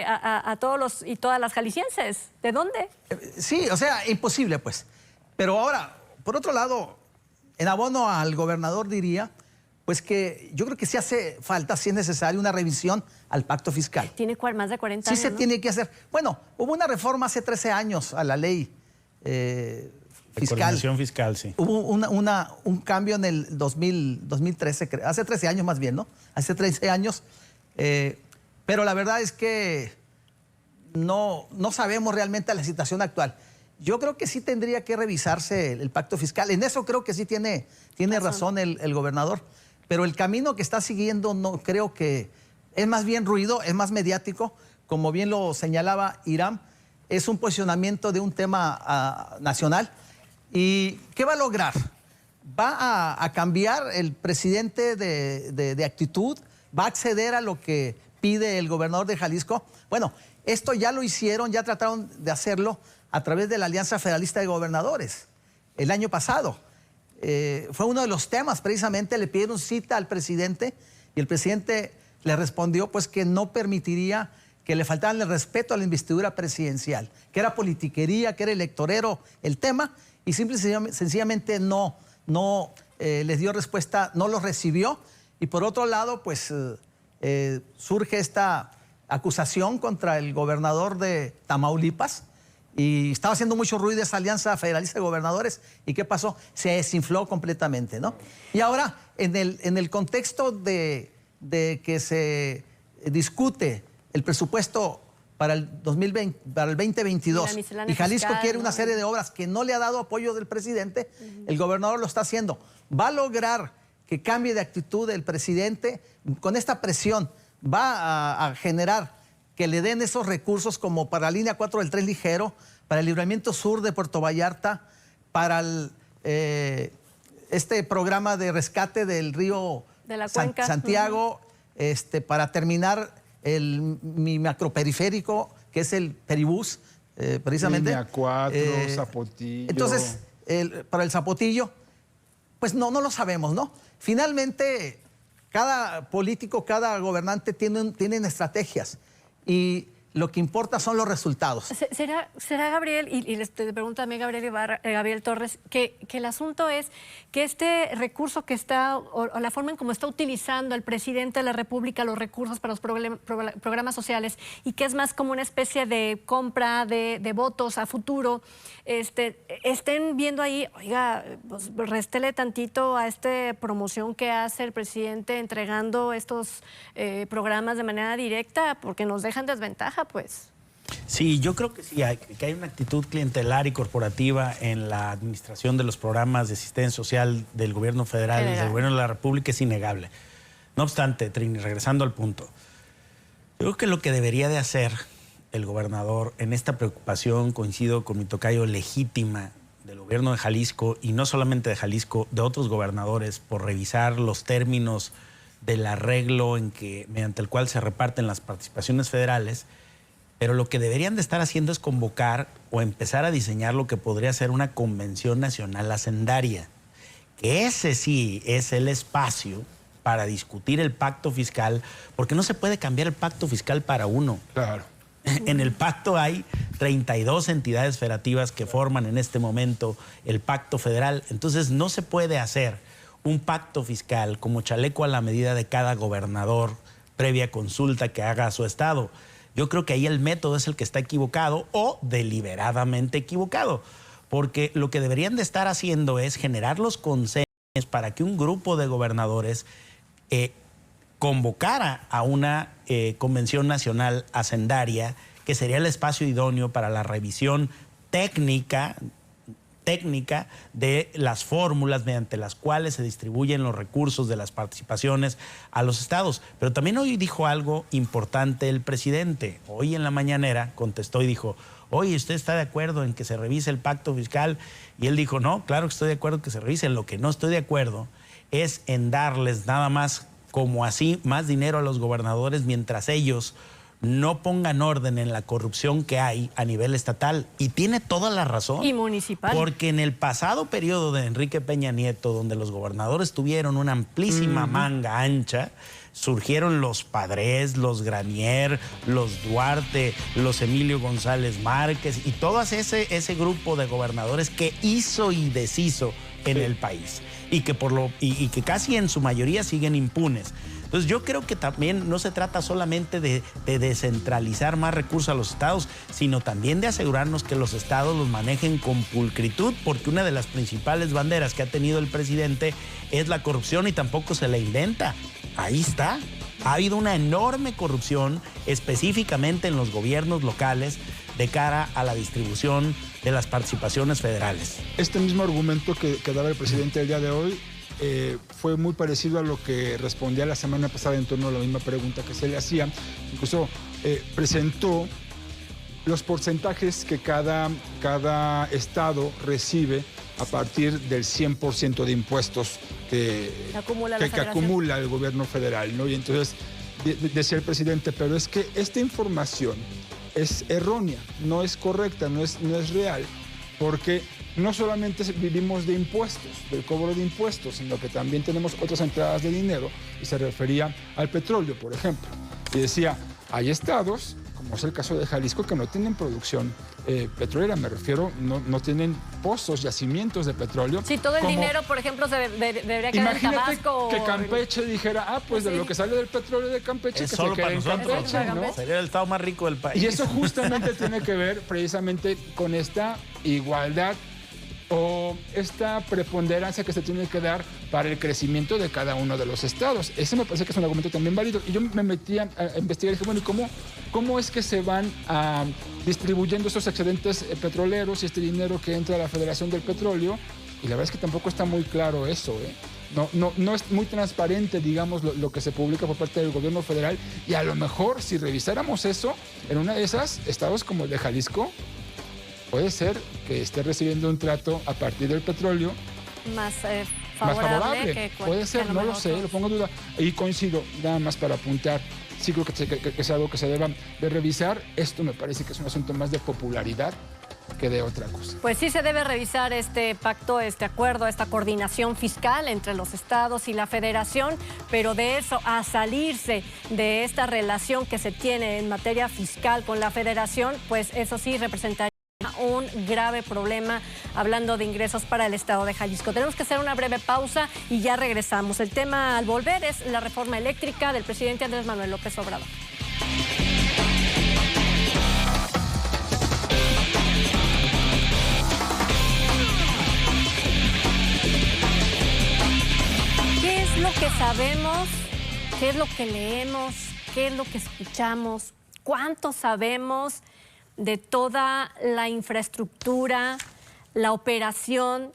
A todos y todas las jaliscienses. ¿De dónde? Sí, o sea, imposible, pues. Pero ahora, por otro lado, en abono al gobernador diría, pues que yo creo que sí hace falta, si es necesario, una revisión al pacto fiscal. Tiene más de 40 Sí años, se ¿no? tiene que hacer. Bueno, hubo una reforma hace 13 años a la ley De fiscal. coordinación fiscal, sí. Hubo un cambio en el 2013, hace 13 años más bien, ¿no? Hace 13 años. Pero la verdad es que no sabemos realmente la situación actual. Yo creo que sí tendría que revisarse el pacto fiscal. En eso creo que sí tiene razón el gobernador. Pero el camino que está siguiendo no creo que... Es más bien ruido, es más mediático. Como bien lo señalaba Hiram, es un posicionamiento de un tema nacional. ¿Y qué va a lograr? ¿Va a cambiar el presidente de actitud? ¿Va a acceder a lo que pide el gobernador de Jalisco? Bueno, esto ya lo hicieron, ya trataron de hacerlo a través de la Alianza Federalista de Gobernadores el año pasado. Fue uno de los temas, precisamente, le pidieron cita al presidente y el presidente le respondió pues que no permitiría que le faltaran el respeto a la investidura presidencial, que era politiquería, que era electorero el tema, y simple y sencillamente no les dio respuesta, no los recibió. Y por otro lado, pues surge esta acusación contra el gobernador de Tamaulipas, y estaba haciendo mucho ruido esa Alianza Federalista de Gobernadores. ¿Y qué pasó? Se desinfló completamente, ¿no? Y ahora, en el contexto de que se discute el presupuesto para el 2020, para el 2022, y Jalisco fiscal, quiere ¿no? una serie de obras que no le ha dado apoyo del presidente, el gobernador lo está haciendo. ¿Va a lograr que cambie de actitud el presidente? Con esta presión, ¿va a generar que le den esos recursos como para la línea 4 del tren ligero, para el libramiento sur de Puerto Vallarta, para este programa de rescate del río De la cuenca. Santiago, para terminar mi macroperiférico, que es el Peribús, precisamente? Línea 4, Zapotillo. Entonces, para el Zapotillo, pues no lo sabemos, ¿no? Finalmente, cada político, cada gobernante tienen estrategias, y lo que importa son los resultados. ¿Será Gabriel, y te pregunto a mí, Gabriel Torres, que el asunto es que este recurso que está, o la forma en cómo está utilizando el presidente de la República los recursos para los programas sociales, y que es más como una especie de compra de votos a futuro, estén viendo ahí, oiga, pues réstele tantito a esta promoción que hace el presidente entregando estos programas de manera directa, porque nos dejan desventaja, pues. Sí, yo creo que sí, que hay una actitud clientelar y corporativa en la administración de los programas de asistencia social del gobierno federal y del gobierno de la República, es innegable. No obstante, Trini, regresando al punto, yo creo que lo que debería de hacer el gobernador en esta preocupación, coincido con mi tocayo, legítima del gobierno de Jalisco, y no solamente de Jalisco, de otros gobernadores, por revisar los términos del arreglo mediante el cual se reparten las participaciones federales. Pero lo que deberían de estar haciendo es convocar o empezar a diseñar lo que podría ser una convención nacional hacendaria, que ese sí es el espacio para discutir el pacto fiscal, porque no se puede cambiar el pacto fiscal para uno. Claro. En el pacto hay 32 entidades federativas que forman en este momento el pacto federal. Entonces no se puede hacer un pacto fiscal como chaleco a la medida de cada gobernador previa consulta que haga a su estado. Yo creo que ahí el método es el que está equivocado o deliberadamente equivocado, porque lo que deberían de estar haciendo es generar los consensos para que un grupo de gobernadores convocara a una convención nacional hacendaria, que sería el espacio idóneo para la revisión técnica técnica de las fórmulas mediante las cuales se distribuyen los recursos de las participaciones a los estados. Pero también hoy dijo algo importante el presidente. Hoy en la mañanera contestó y dijo: oye, ¿usted está de acuerdo en que se revise el pacto fiscal? Y él dijo: no, claro que estoy de acuerdo en que se revise. Lo que no estoy de acuerdo es en darles nada más como así más dinero a los gobernadores mientras ellos no pongan orden en la corrupción que hay a nivel estatal. Y tiene toda la razón. Y municipal. Porque en el pasado periodo de Enrique Peña Nieto, donde los gobernadores tuvieron una amplísima manga ancha, surgieron los Padres, los Granier, los Duarte, los Emilio González Márquez y todo ese grupo de gobernadores que hizo y deshizo en el país y que casi en su mayoría siguen impunes. Entonces yo creo que también no se trata solamente de descentralizar más recursos a los estados, sino también de asegurarnos que los estados los manejen con pulcritud, porque una de las principales banderas que ha tenido el presidente es la corrupción y tampoco se la inventa. Ahí está. Ha habido una enorme corrupción específicamente en los gobiernos locales de cara a la distribución de las participaciones federales. Este mismo argumento que daba el presidente el día de hoy fue muy parecido a lo que respondía la semana pasada en torno a la misma pregunta que se le hacía. Incluso presentó los porcentajes que cada estado recibe a partir del 100% de impuestos que acumula el gobierno federal, ¿no? Y entonces decía el presidente: pero es que esta información es errónea, no es correcta, no es real, porque no solamente vivimos de impuestos, del cobro de impuestos, sino que también tenemos otras entradas de dinero, y se refería al petróleo, por ejemplo. Y decía: hay estados, como es el caso de Jalisco, que no tienen producción petrolera, me refiero, no tienen pozos, yacimientos de petróleo. Sí, todo el dinero, por ejemplo, debería quedar en Tabasco. Imagínate que Campeche dijera: pues de lo que sale del petróleo de Campeche, es que solo se quede en Campeche, ¿no? Sería el estado más rico del país. Y eso justamente tiene que ver precisamente con esta igualdad o esta preponderancia que se tiene que dar para el crecimiento de cada uno de los estados. Ese me parece que es un argumento también válido. Y yo me metí a investigar y dije: bueno, ¿y cómo es que se van distribuyendo esos excedentes petroleros y este dinero que entra a la Federación del Petróleo? Y la verdad es que tampoco está muy claro eso, ¿eh? No es muy transparente, digamos, lo que se publica por parte del gobierno federal. Y a lo mejor, si revisáramos eso, en una de esas, estados como el de Jalisco, puede ser que esté recibiendo un trato a partir del petróleo más favorable. Puede ser, no lo sé, lo pongo en duda. Y coincido, nada más para apuntar, sí creo que es algo que se deba de revisar. Esto me parece que es un asunto más de popularidad que de otra cosa. Pues sí se debe revisar este pacto, este acuerdo, esta coordinación fiscal entre los estados y la federación, pero de eso a salirse de esta relación que se tiene en materia fiscal con la federación, pues eso sí representaría un grave problema, hablando de ingresos para el estado de Jalisco. Tenemos que hacer una breve pausa y ya regresamos. El tema al volver es la reforma eléctrica del presidente Andrés Manuel López Obrador. ¿Qué es lo que sabemos? ¿Qué es lo que leemos? ¿Qué es lo que escuchamos? ¿Cuánto sabemos de toda la infraestructura, la operación,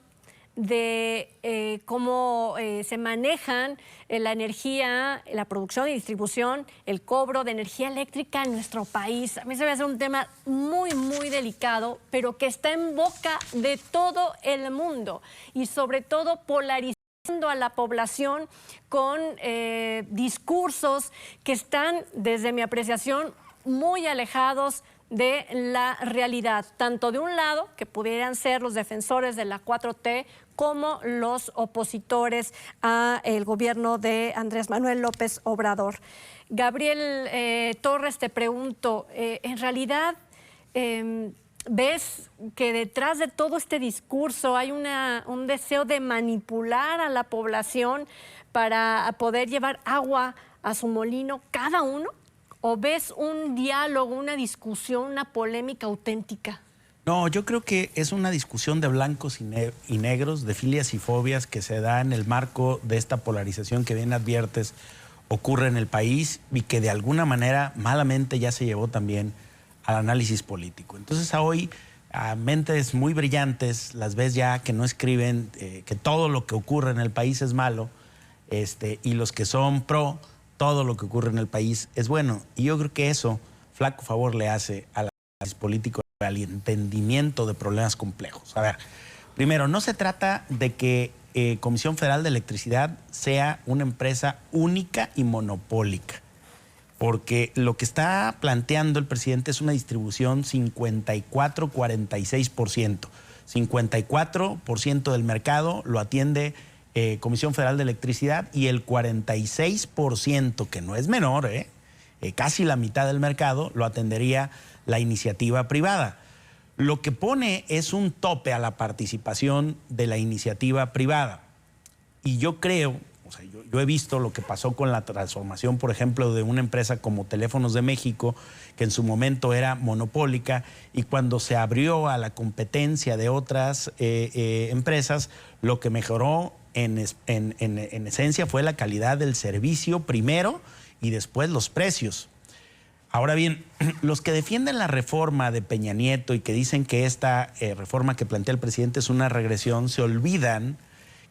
de cómo se manejan la energía, la producción y distribución, el cobro de energía eléctrica en nuestro país? A mí se me hace un tema muy, muy delicado, pero que está en boca de todo el mundo y sobre todo polarizando a la población con discursos que están, desde mi apreciación, muy alejados de la realidad, tanto de un lado, que pudieran ser los defensores de la 4T, como los opositores al gobierno de Andrés Manuel López Obrador. Gabriel Torres, te pregunto, en realidad, ¿ves que detrás de todo este discurso hay un deseo de manipular a la población para poder llevar agua a su molino cada uno? ¿O ves un diálogo, una discusión, una polémica auténtica? No, yo creo que es una discusión de blancos y negros, de filias y fobias que se da en el marco de esta polarización que bien adviertes ocurre en el país y que de alguna manera malamente ya se llevó también al análisis político. Entonces hoy a mentes muy brillantes, las ves ya que no escriben que todo lo que ocurre en el país es malo, y los que son pro, todo lo que ocurre en el país es bueno. Y yo creo que eso flaco favor le hace al político, al entendimiento de problemas complejos. A ver, primero, no se trata de que Comisión Federal de Electricidad sea una empresa única y monopólica, porque lo que está planteando el presidente es una distribución 54-46%. 54% del mercado lo atiende Comisión Federal de Electricidad y el 46%, que no es menor, casi la mitad del mercado, lo atendería la iniciativa privada. Lo que pone es un tope a la participación de la iniciativa privada. Y yo creo, o sea, yo he visto lo que pasó con la transformación, por ejemplo, de una empresa como Teléfonos de México, que en su momento era monopólica, y cuando se abrió a la competencia de otras empresas, lo que mejoró en esencia fue la calidad del servicio primero y después los precios. Ahora bien, los que defienden la reforma de Peña Nieto y que dicen que esta reforma que plantea el presidente es una regresión, se olvidan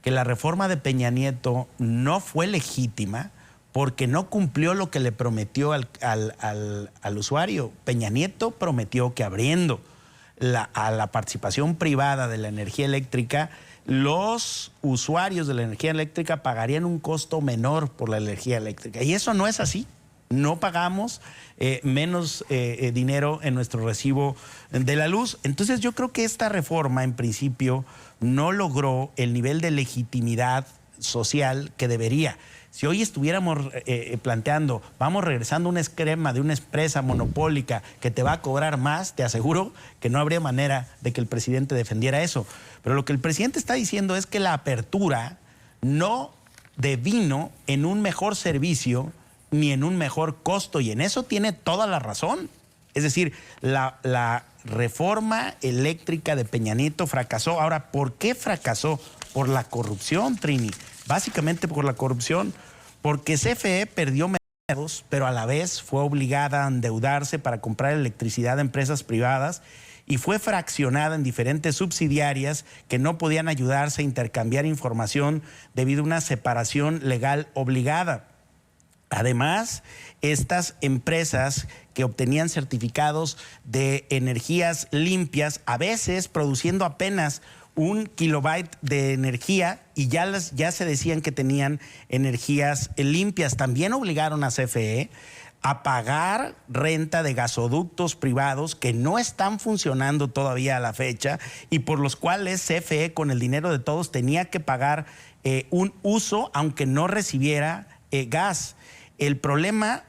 que la reforma de Peña Nieto no fue legítima porque no cumplió lo que le prometió al usuario. Peña Nieto prometió que abriendo a la participación privada de la energía eléctrica, los usuarios de la energía eléctrica pagarían un costo menor por la energía eléctrica. Y eso no es así. No pagamos menos dinero en nuestro recibo de la luz. Entonces yo creo que esta reforma en principio no logró el nivel de legitimidad social que debería. Si hoy estuviéramos planteando, vamos regresando a un esquema de una empresa monopólica que te va a cobrar más, te aseguro que no habría manera de que el presidente defendiera eso. Pero lo que el presidente está diciendo es que la apertura no devino en un mejor servicio ni en un mejor costo, y en eso tiene toda la razón. Es decir, la reforma eléctrica de Peña Nieto fracasó. Ahora, ¿por qué fracasó? Por la corrupción, Trini. Básicamente por la corrupción, porque CFE perdió mercados, pero a la vez fue obligada a endeudarse para comprar electricidad a empresas privadas y fue fraccionada en diferentes subsidiarias que no podían ayudarse a intercambiar información debido a una separación legal obligada. Además, estas empresas que obtenían certificados de energías limpias, a veces produciendo apenas 1 kilobyte de energía, y ya se decían que tenían energías limpias, también obligaron a CFE a pagar renta de gasoductos privados que no están funcionando todavía a la fecha y por los cuales CFE, con el dinero de todos, tenía que pagar un uso aunque no recibiera gas. El problema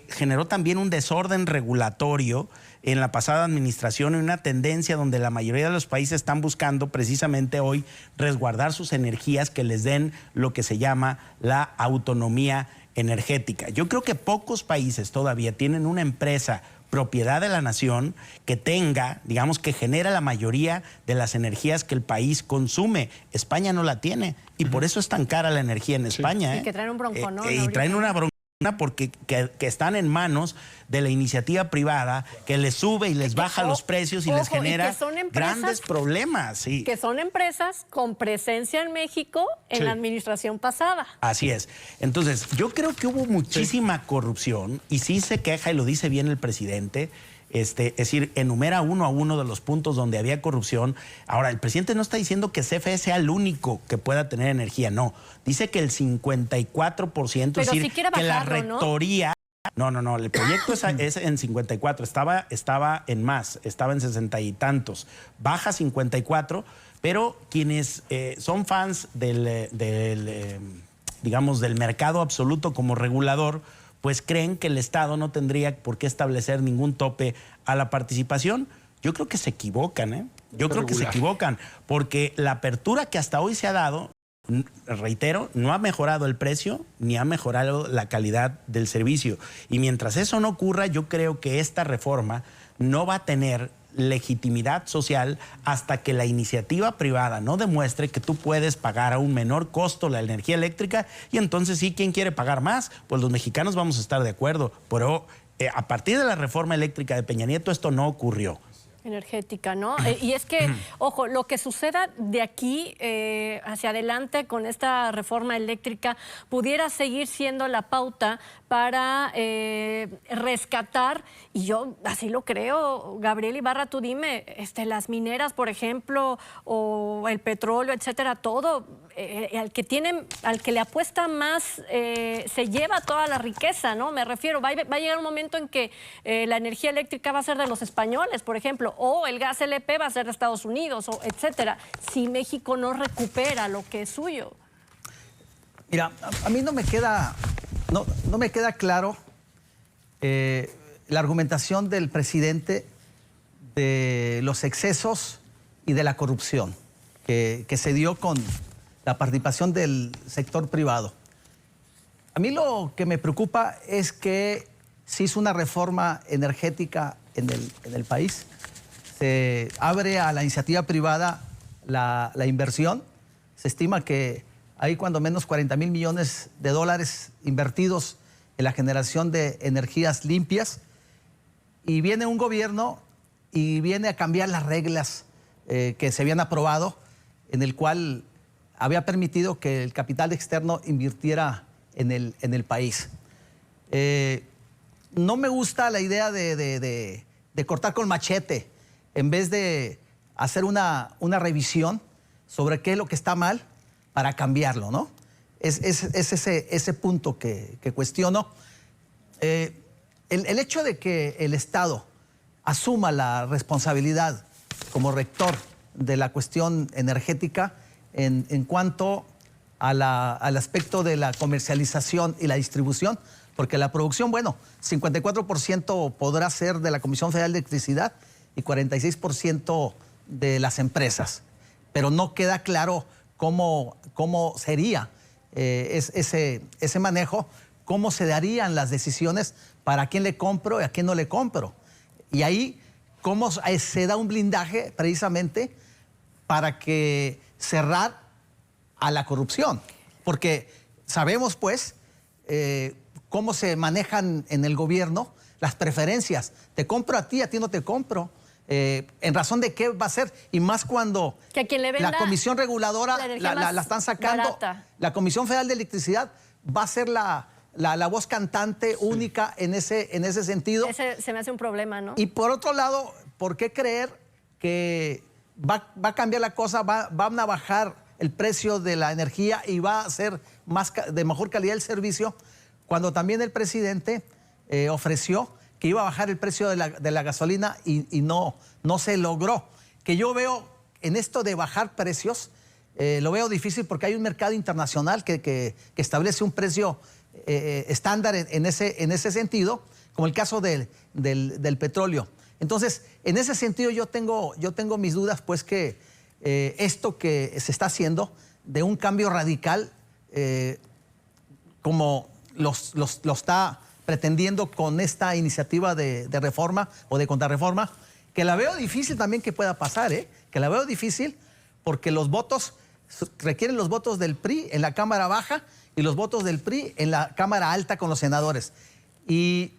generó también un desorden regulatorio en la pasada administración y una tendencia donde la mayoría de los países están buscando precisamente hoy resguardar sus energías que les den lo que se llama la autonomía energética. Yo creo que pocos países todavía tienen una empresa propiedad de la nación que tenga, digamos, que genera la mayoría de las energías que el país consume. España no la tiene y por eso es tan cara la energía en España. Y que traen un bronconón. Y traen una bronconón porque que están en manos de la iniciativa privada que les sube y les baja los precios y les genera grandes problemas. Sí. Que son empresas con presencia en México en la administración pasada. Así es. Entonces, yo creo que hubo muchísima corrupción y sí se queja y lo dice bien el presidente. Es decir, enumera uno a uno de los puntos donde había corrupción. Ahora, el presidente no está diciendo que CFE sea el único que pueda tener energía, no. Dice que el 54%, pero es decir, si quiere que la bajarlo, rectoría... No, el proyecto es en 54, estaba en más, estaba en 60 y tantos. Baja 54, pero quienes son fans digamos, del mercado absoluto como regulador, pues creen que el Estado no tendría por qué establecer ningún tope a la participación. Yo creo que se equivocan, ¿eh? Yo creo que se equivocan, porque la apertura que hasta hoy se ha dado, reitero, no ha mejorado el precio ni ha mejorado la calidad del servicio. Y mientras eso no ocurra, yo creo que esta reforma no va a tener legitimidad social hasta que la iniciativa privada no demuestre que tú puedes pagar a un menor costo la energía eléctrica, y entonces sí, ¿quién quiere pagar más? Pues los mexicanos vamos a estar de acuerdo, pero a partir de la reforma eléctrica de Peña Nieto esto no ocurrió. energética, ¿no? Y es que, ojo, lo que suceda de aquí hacia adelante con esta reforma eléctrica pudiera seguir siendo la pauta para rescatar, y yo así lo creo, Gabriel Ibarra, tú dime, las mineras, por ejemplo, o el petróleo, etcétera, todo, al que le apuesta más se lleva toda la riqueza, ¿no? Me refiero, va a llegar un momento en que la energía eléctrica va a ser de los españoles, por ejemplo, o el gas LP va a ser de Estados Unidos, o etcétera, si México no recupera lo que es suyo. Mira, a mí no me queda claro la argumentación del presidente de los excesos y de la corrupción que se dio con la participación del sector privado. A mí lo que me preocupa es que se hizo una reforma energética en el país, se abre a la iniciativa privada la inversión, se estima que hay cuando menos 40,000 millones de dólares invertidos en la generación de energías limpias, y viene un gobierno y viene a cambiar las reglas que se habían aprobado, en el cual había permitido que el capital externo invirtiera en el país. No me gusta la idea de cortar con machete, en vez de hacer una revisión sobre qué es lo que está mal para cambiarlo, ¿no? Es ese punto que cuestiono. El hecho de que el Estado asuma la responsabilidad como rector de la cuestión energética en cuanto al aspecto de la comercialización y la distribución, porque la producción, bueno, 54% podrá ser de la Comisión Federal de Electricidad y 46% de las empresas, pero no queda claro cómo sería ese manejo, cómo se darían las decisiones para a quién le compro y a quién no le compro. Y ahí, cómo se da un blindaje precisamente para que cerrar a la corrupción. Porque sabemos, pues, cómo se manejan en el gobierno las preferencias. Te compro a ti no te compro. ¿En razón de qué va a ser? Y más cuando que a quien le venda la Comisión Reguladora la están sacando. Barata. La Comisión Federal de Electricidad va a ser la voz cantante única en ese sentido. Ese se me hace un problema, ¿no? Y por otro lado, ¿por qué creer que va a cambiar la cosa? Van a bajar el precio de la energía y va a ser de mejor calidad el servicio, cuando también el presidente ofreció que iba a bajar el precio de la gasolina y no se logró. Que yo veo en esto de bajar precios, lo veo difícil porque hay un mercado internacional que establece un precio estándar en ese sentido, como el caso del petróleo. Entonces, en ese sentido yo tengo mis dudas, pues que esto que se está haciendo de un cambio radical, como lo está pretendiendo con esta iniciativa de reforma o de contrarreforma, que la veo difícil también que pueda pasar, que la veo difícil porque los votos requieren los votos del PRI en la Cámara Baja y los votos del PRI en la Cámara Alta con los senadores. Y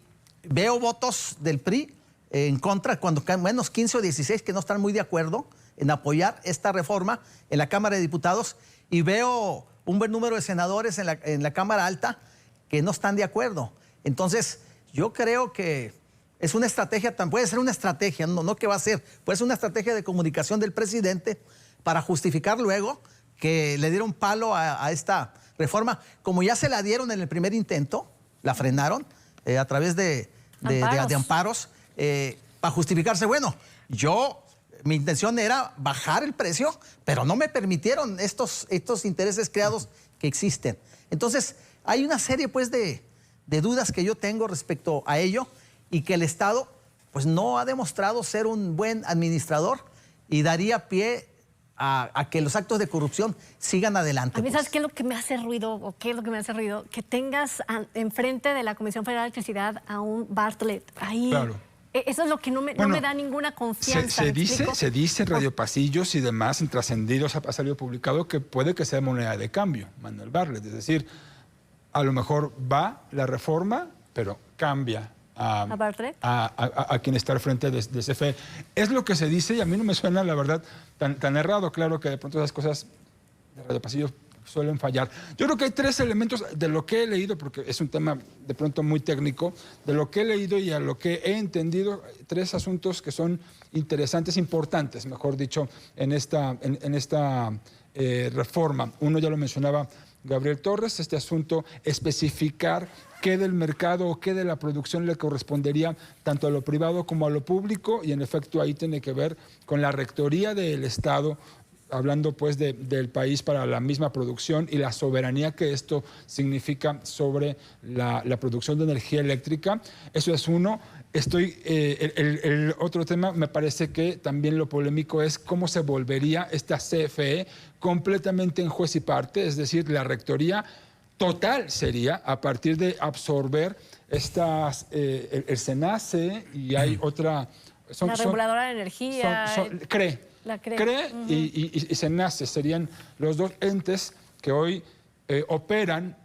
veo votos del PRI en contra, cuando menos 15 o 16 que no están muy de acuerdo en apoyar esta reforma en la Cámara de Diputados, y veo un buen número de senadores en la Cámara Alta que no están de acuerdo. Entonces, yo creo que es una estrategia, puede ser una estrategia, no que va a ser, puede ser una estrategia de comunicación del presidente para justificar luego que le dieron palo a esta reforma, como ya se la dieron en el primer intento, la frenaron a través de amparos, para justificarse. Bueno, mi intención era bajar el precio, pero no me permitieron estos intereses creados que existen. Entonces, hay una serie, pues, de dudas que yo tengo respecto a ello, y que el Estado, pues, no ha demostrado ser un buen administrador y daría pie a que los actos de corrupción sigan adelante. A mí, pues. ¿sabes qué es lo que me hace ruido? ¿O qué es lo que me hace ruido? Que tengas enfrente de la Comisión Federal de Electricidad a un Bartlett ahí. Claro. Eso es lo que no me da ninguna confianza. Se dice en Radio Pasillos y demás, en trascendidos, ha salido publicado que puede que sea moneda de cambio, Manuel Bartlett. Es decir, a lo mejor va la reforma, pero cambia ¿A Bartlett? A quien está al frente de CFE. Es lo que se dice y a mí no me suena, la verdad, tan errado. Claro que de pronto esas cosas de Radio Pasillo suelen fallar. Yo creo que hay 3 elementos de lo que he leído, porque es un tema de pronto muy técnico, de lo que he leído y a lo que he entendido, 3 asuntos que son interesantes, importantes, mejor dicho, en esta reforma. Uno ya lo mencionaba Gabriel Torres, este asunto, especificar qué del mercado o qué de la producción le correspondería tanto a lo privado como a lo público, y en efecto ahí tiene que ver con la rectoría del Estado, hablando pues del país para la misma producción y la soberanía que esto significa sobre la producción de energía eléctrica. Eso es uno. El otro tema, me parece que también lo polémico es cómo se volvería esta CFE completamente en juez y parte, es decir, la rectoría total sería a partir de absorber el SENACE y hay otra... la reguladora de energía. CRE. La CRE. CRE y SENACE serían los 2 entes que hoy operan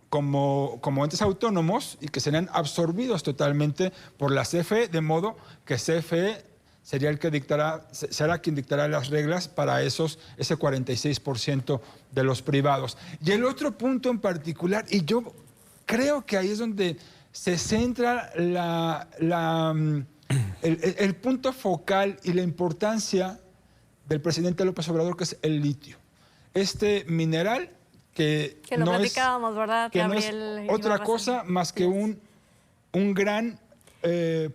como entes autónomos y que serían absorbidos totalmente por la CFE, de modo que CFE será quien dictará las reglas para ese 46% de los privados. Y el otro punto en particular, y yo creo que ahí es donde se centra el punto focal y la importancia del presidente López Obrador, que es el litio. Este mineral que lo no platicábamos, ¿verdad, que Gabriel? No es otra cosa más que un gran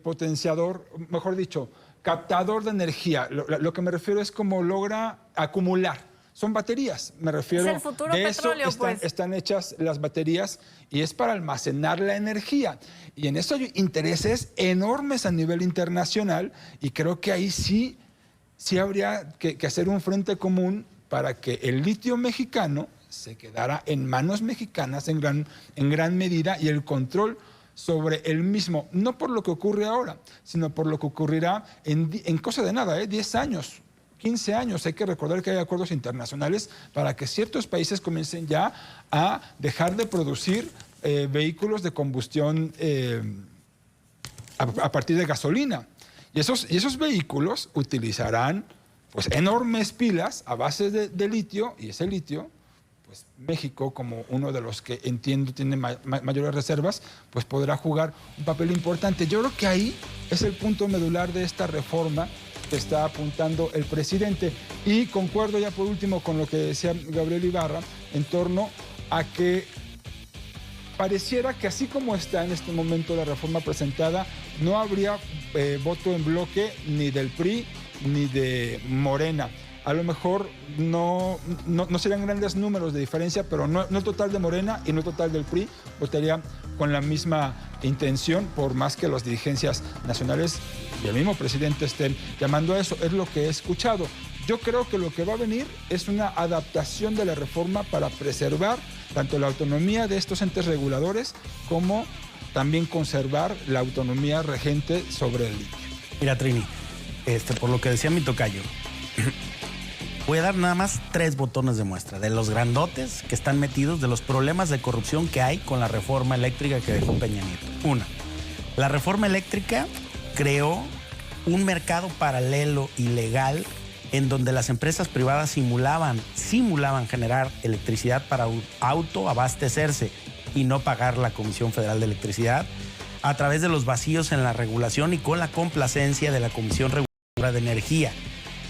potenciador, mejor dicho, captador de energía. Lo que me refiero es cómo logra acumular. Son baterías, me refiero. Es el futuro de petróleo, eso pues. Están hechas las baterías y es para almacenar la energía. Y en eso hay intereses enormes a nivel internacional y creo que ahí sí habría que hacer un frente común para que el litio mexicano se quedara en manos mexicanas en gran medida y el control sobre el mismo, no por lo que ocurre ahora, sino por lo que ocurrirá en cosa de nada, 10 años. 15 años. Hay que recordar que hay acuerdos internacionales para que ciertos países comiencen ya a dejar de producir vehículos de combustión a partir de gasolina. Y esos vehículos utilizarán pues, enormes pilas a base de litio, y ese litio, pues México, como uno de los que entiendo tiene mayores reservas, pues podrá jugar un papel importante. Yo creo que ahí es el punto medular de esta reforma que está apuntando el presidente. Y concuerdo ya por último con lo que decía Gabriel Ibarra en torno a que pareciera que así como está en este momento la reforma presentada, no habría voto en bloque ni del PRI ni de Morena. A lo mejor no serían grandes números de diferencia, pero no el total de Morena y no el total del PRI votaría con la misma intención, por más que las dirigencias nacionales y el mismo presidente estén llamando a eso. Es lo que he escuchado. Yo creo que lo que va a venir es una adaptación de la reforma para preservar tanto la autonomía de estos entes reguladores como también conservar la autonomía regente sobre el litio. Mira, Trini, por lo que decía mi tocayo, voy a dar nada más 3 botones de muestra de los grandotes que están metidos, de los problemas de corrupción que hay con la reforma eléctrica que dejó Peña Nieto. Una, la reforma eléctrica creó un mercado paralelo ilegal en donde las empresas privadas simulaban generar electricidad para autoabastecerse y no pagar la Comisión Federal de Electricidad a través de los vacíos en la regulación y con la complacencia de la Comisión Reguladora de Energía.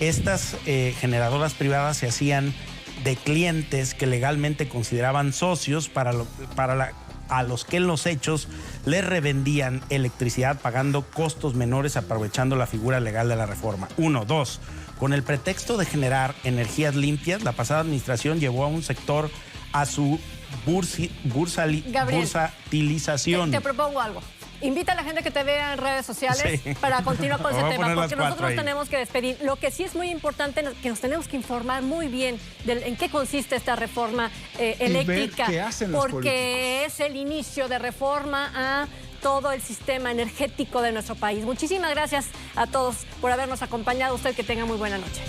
Estas generadoras privadas se hacían de clientes que legalmente consideraban socios a los que en los hechos les revendían electricidad pagando costos menores, aprovechando la figura legal de la reforma. 1, 2. Con el pretexto de generar energías limpias, la pasada administración llevó a un sector a su bursatilización. Te propongo algo. Invita a la gente que te vea en redes sociales para continuar con ese tema, porque nosotros tenemos que despedir. Lo que sí es muy importante es que nos tenemos que informar muy bien en qué consiste esta reforma eléctrica, ver qué hacen los porque políticos. es el inicio de reforma a todo el sistema energético de nuestro país. Muchísimas gracias a todos por habernos acompañado. Usted que tenga muy buena noche.